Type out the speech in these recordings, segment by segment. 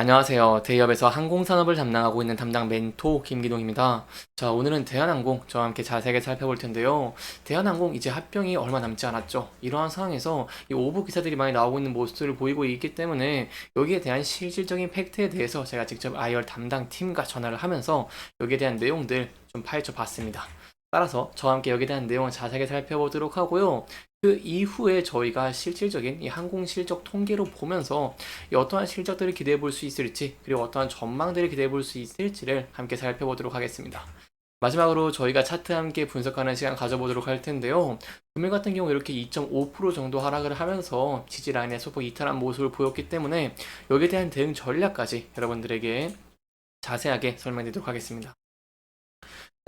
안녕하세요. 대기업에서 항공산업을 담당하고 있는 담당 멘토 김기동입니다. 자, 오늘은 대한항공 저와 함께 자세하게 살펴볼 텐데요. 대한항공 이제 합병이 얼마 남지 않았죠. 이러한 상황에서 이 오보 기사들이 많이 나오고 있는 모습을 보이고 있기 때문에 여기에 대한 실질적인 팩트에 대해서 제가 직접 IR 담당 팀과 전화를 하면서 여기에 대한 내용들 좀 파헤쳐 봤습니다. 따라서 저와 함께 여기에 대한 내용을 자세하게 살펴보도록 하고요. 그 이후에 저희가 실질적인 이 항공 실적 통계로 보면서 이 어떠한 실적들을 기대해 볼 수 있을지, 그리고 어떠한 전망들을 기대해 볼 수 있을지를 함께 살펴보도록 하겠습니다. 마지막으로 저희가 차트 함께 분석하는 시간 가져보도록 할 텐데요. 금일 같은 경우 이렇게 2.5% 정도 하락을 하면서 지지라인에 소폭 이탈한 모습을 보였기 때문에 여기에 대한 대응 전략까지 여러분들에게 자세하게 설명드리도록 하겠습니다.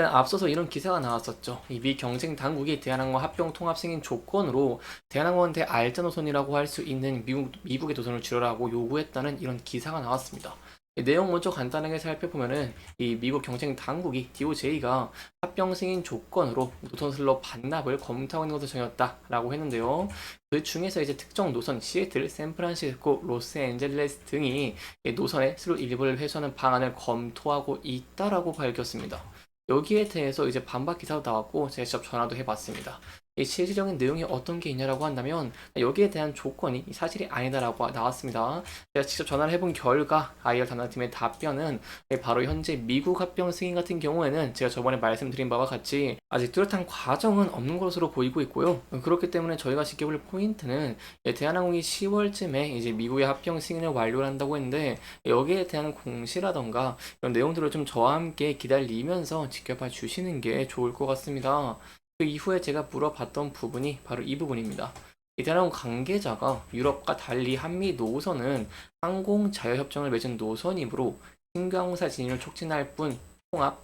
앞서서 이런 기사가 나왔었죠. 이 미 경쟁 당국이 대한항공 합병 통합 승인 조건으로 대한항공한테 알짜 노선이라고 할 수 있는 미국의 노선을 줄여라고 요구했다는 이런 기사가 나왔습니다. 이 내용 먼저 간단하게 살펴보면은 이 미국 경쟁 당국이 DOJ가 합병 승인 조건으로 노선 슬롯 반납을 검토하고 있는 것을 정했다라고 했는데요. 그 중에서 이제 특정 노선 시애틀, 샌프란시스코, 로스앤젤레스 등이 이 노선의 슬롯 일부를 회수하는 방안을 검토하고 있다라고 밝혔습니다. 여기에 대해서 이제 반박 기사도 나왔고 제가 직접 전화도 해봤습니다. 이 실질적인 내용이 어떤 게 있냐라고 한다면 여기에 대한 조건이 사실이 아니다라고 나왔습니다. 제가 직접 전화를 해본 결과 IR 담당팀의 답변은 바로 현재 미국 합병 승인 같은 경우에는 제가 저번에 말씀드린 바와 같이 아직 뚜렷한 과정은 없는 것으로 보이고 있고요. 그렇기 때문에 저희가 지켜볼 포인트는 대한항공이 10월쯤에 이제 미국의 합병 승인을 완료를 한다고 했는데 여기에 대한 공시라던가 이런 내용들을 좀 저와 함께 기다리면서 지켜봐 주시는 게 좋을 것 같습니다. 그 이후에 제가 물어봤던 부분이 바로 이 부분입니다. 대한항공 관계자가 유럽과 달리 한미 노선은 항공 자유협정을 맺은 노선이므로 신규 항공사 진입을 촉진할 뿐 통합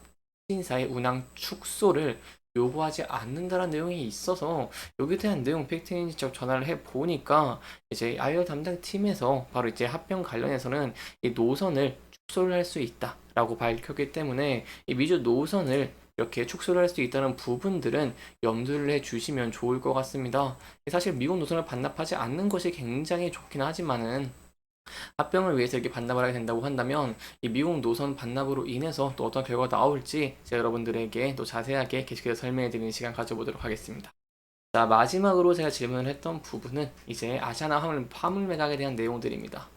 신사의 운항 축소를 요구하지 않는다는 내용이 있어서 여기에 대한 내용 팩트인지 직접 전화를 해 보니까 이제 IR 담당 팀에서 바로 이제 합병 관련해서는 이 노선을 축소를 할 수 있다라고 밝혔기 때문에 이 미주 노선을 이렇게 축소를 할 수 있다는 부분들은 염두를 해 주시면 좋을 것 같습니다. 사실 미국 노선을 반납하지 않는 것이 굉장히 좋긴 하지만은 합병을 위해서 이렇게 반납을 하게 된다고 한다면 이 미국 노선 반납으로 인해서 또 어떤 결과가 나올지 제가 여러분들에게 또 자세하게 계속해서 설명해 드리는 시간 가져보도록 하겠습니다. 자, 마지막으로 제가 질문을 했던 부분은 이제 아시아나 화물 매각에 대한 내용들입니다.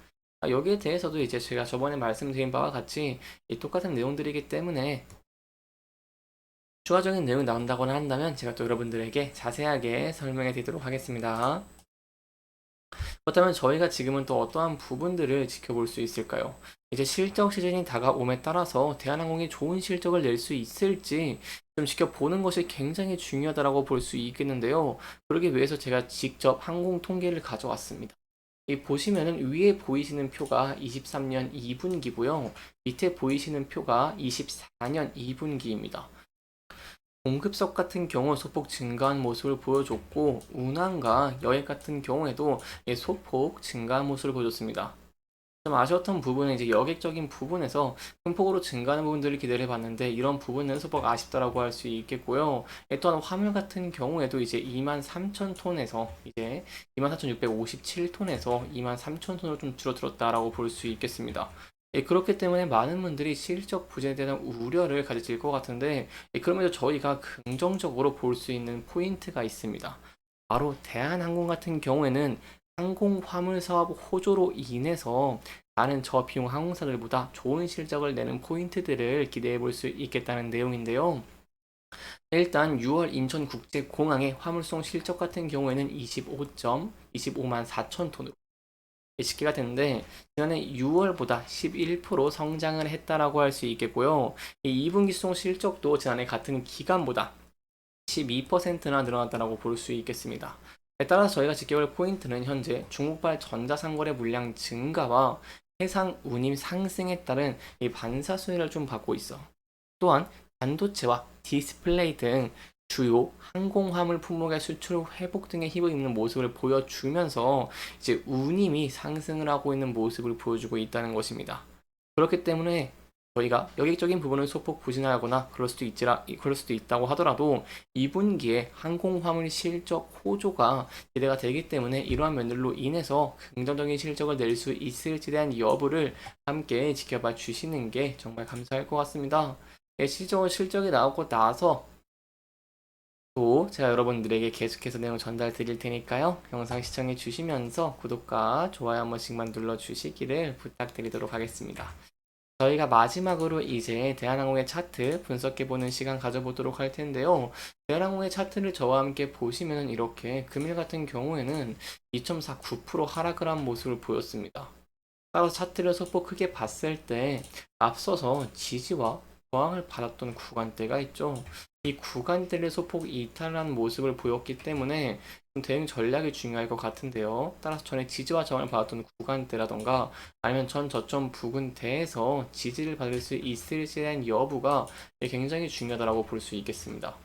여기에 대해서도 이제 제가 저번에 말씀드린 바와 같이 이 똑같은 내용들이기 때문에 추가적인 내용이 나온다거나 한다면 제가 또 여러분들에게 자세하게 설명해 드리도록 하겠습니다. 그렇다면 저희가 지금은 또 어떠한 부분들을 지켜볼 수 있을까요? 이제 실적 시즌이 다가옴에 따라서 대한항공이 좋은 실적을 낼 수 있을지 좀 지켜보는 것이 굉장히 중요하다고 볼 수 있겠는데요. 그러기 위해서 제가 직접 항공 통계를 가져왔습니다. 이 보시면은 위에 보이시는 표가 23년 2분기고요. 밑에 보이시는 표가 24년 2분기입니다. 공급석 같은 경우 소폭 증가한 모습을 보여줬고 운항과 여행 같은 경우에도 소폭 증가한 모습을 보여줬습니다. 좀 아쉬웠던 부분은 이제 여객적인 부분에서 큰 폭으로 증가하는 부분들을 기대를 해봤는데 이런 부분은 소폭 아쉽다라고 할 수 있겠고요. 또한 화물 같은 경우에도 이제 23,000톤에서 이제 24,657톤에서 23,000톤으로 좀 줄어들었다라고 볼 수 있겠습니다. 그렇기 때문에 많은 분들이 실적 부진에 대한 우려를 가지실 것 같은데 그러면서 저희가 긍정적으로 볼 수 있는 포인트가 있습니다. 바로 대한항공 같은 경우에는 항공 화물 사업 호조로 인해서 다른 저비용 항공사들보다 좋은 실적을 내는 포인트들을 기대해 볼 수 있겠다는 내용인데요. 일단 6월 인천국제공항의 화물송 실적 같은 경우에는 25만 4천 톤으로 집계가 됐는데 지난해 6월보다 11% 성장을 했다라고 할 수 있겠고요. 이 2분기 수송 실적도 지난해 같은 기간보다 12%나 늘어났다고 볼 수 있겠습니다. 따라서 저희가 지켜볼 포인트는 현재 중국발 전자상거래 물량 증가와 해상 운임 상승에 따른 이 반사 수혜를 좀 받고 있어. 또한 반도체와 디스플레이 등 주요 항공 화물 품목의 수출 회복 등에 힘을 입는 모습을 보여주면서 이제 운임이 상승을 하고 있는 모습을 보여주고 있다는 것입니다. 그렇기 때문에 저희가 여객적인 부분을 소폭 부진하거나 그럴 수도 있다고 하더라도 2분기에 항공화물 실적 호조가 기대가 되기 때문에 이러한 면들로 인해서 긍정적인 실적을 낼 수 있을지에 대한 여부를 함께 지켜봐 주시는 게 정말 감사할 것 같습니다. 실적이 나오고 나서 또 제가 여러분들에게 계속해서 내용 전달 드릴 테니까요. 영상 시청해 주시면서 구독과 좋아요 한 번씩만 눌러 주시기를 부탁드리도록 하겠습니다. 저희가 마지막으로 이제 대한항공의 차트 분석해보는 시간 가져보도록 할 텐데요. 대한항공의 차트를 저와 함께 보시면 이렇게 금일 같은 경우에는 2.49% 하락을 한 모습을 보였습니다. 따라서 차트를 소폭 크게 봤을 때 앞서서 지지와 저항을 받았던 구간대가 있죠. 이 구간대를 소폭 이탈한 모습을 보였기 때문에 좀 대응 전략이 중요할 것 같은데요. 따라서 전에 지지와 저항을 받았던 구간대라던가 아니면 전 저점 부근대에서 지지를 받을 수 있을지에 대한 여부가 굉장히 중요하다고 볼 수 있겠습니다.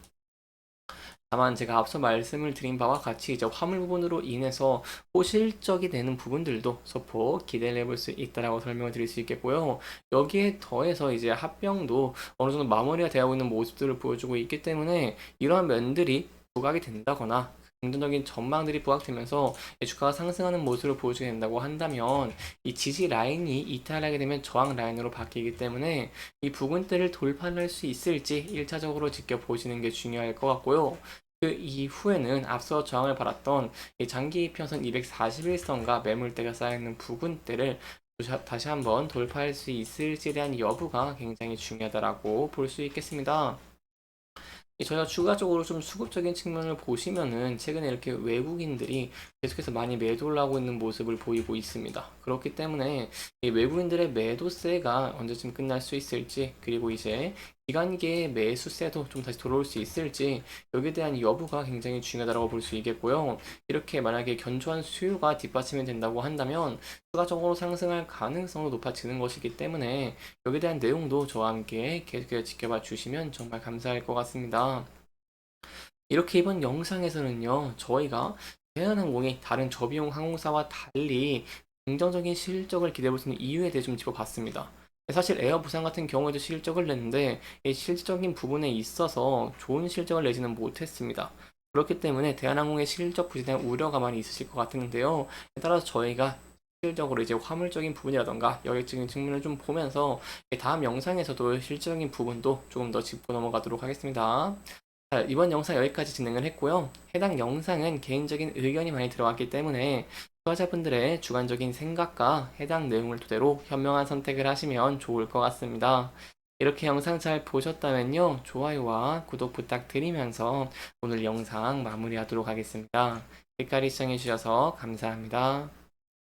다만 제가 앞서 말씀을 드린 바와 같이 이제 화물 부분으로 인해서 호실적이 되는 부분들도 소폭 기대를 해볼 수 있다라고 설명을 드릴 수 있겠고요. 여기에 더해서 이제 합병도 어느 정도 마무리가 되어 있는 모습들을 보여주고 있기 때문에 이러한 면들이 부각이 된다거나 긍정적인 전망들이 부각되면서 주가가 상승하는 모습을 보여주게 된다고 한다면 이 지지 라인이 이탈하게 되면 저항 라인으로 바뀌기 때문에 이 부근대를 돌파할 수 있을지 1차적으로 지켜보시는 게 중요할 것 같고요. 그 이후에는 앞서 저항을 받았던 이 장기 이평선 241선과 매물대가 쌓여있는 부근대를 다시 한번 돌파할 수 있을지에 대한 여부가 굉장히 중요하다고 볼 수 있겠습니다. 저희가 추가적으로 좀 수급적인 측면을 보시면은 최근에 이렇게 외국인들이 계속해서 많이 매도를 하고 있는 모습을 보이고 있습니다. 그렇기 때문에 이 외국인들의 매도세가 언제쯤 끝날 수 있을지, 그리고 이제 기간계의 매수세도 좀 다시 돌아올 수 있을지, 여기에 대한 여부가 굉장히 중요하다고 볼 수 있겠고요. 이렇게 만약에 견조한 수요가 뒷받침이 된다고 한다면 추가적으로 상승할 가능성도 높아지는 것이기 때문에 여기에 대한 내용도 저와 함께 계속해서 지켜봐 주시면 정말 감사할 것 같습니다. 이렇게 이번 영상에서는요, 저희가 대한항공이 다른 저비용 항공사와 달리 긍정적인 실적을 기대해 볼 수 있는 이유에 대해 좀 짚어봤습니다. 사실 에어부산 같은 경우에도 실적을 냈는데 이 실질적인 부분에 있어서 좋은 실적을 내지는 못했습니다. 그렇기 때문에 대한항공의 실적 부진에 대한 우려가 많이 있으실 것 같은데요. 따라서 저희가 실질적으로 이제 화물적인 부분이라던가 여객적인 측면을 좀 보면서 다음 영상에서도 실질적인 부분도 조금 더 짚고 넘어가도록 하겠습니다. 자, 이번 영상 여기까지 진행을 했고요. 해당 영상은 개인적인 의견이 많이 들어왔기 때문에 투자자분들의 주관적인 생각과 해당 내용을 토대로 현명한 선택을 하시면 좋을 것 같습니다. 이렇게 영상 잘 보셨다면요, 좋아요와 구독 부탁드리면서 오늘 영상 마무리하도록 하겠습니다. 끝까지 시청해주셔서 감사합니다.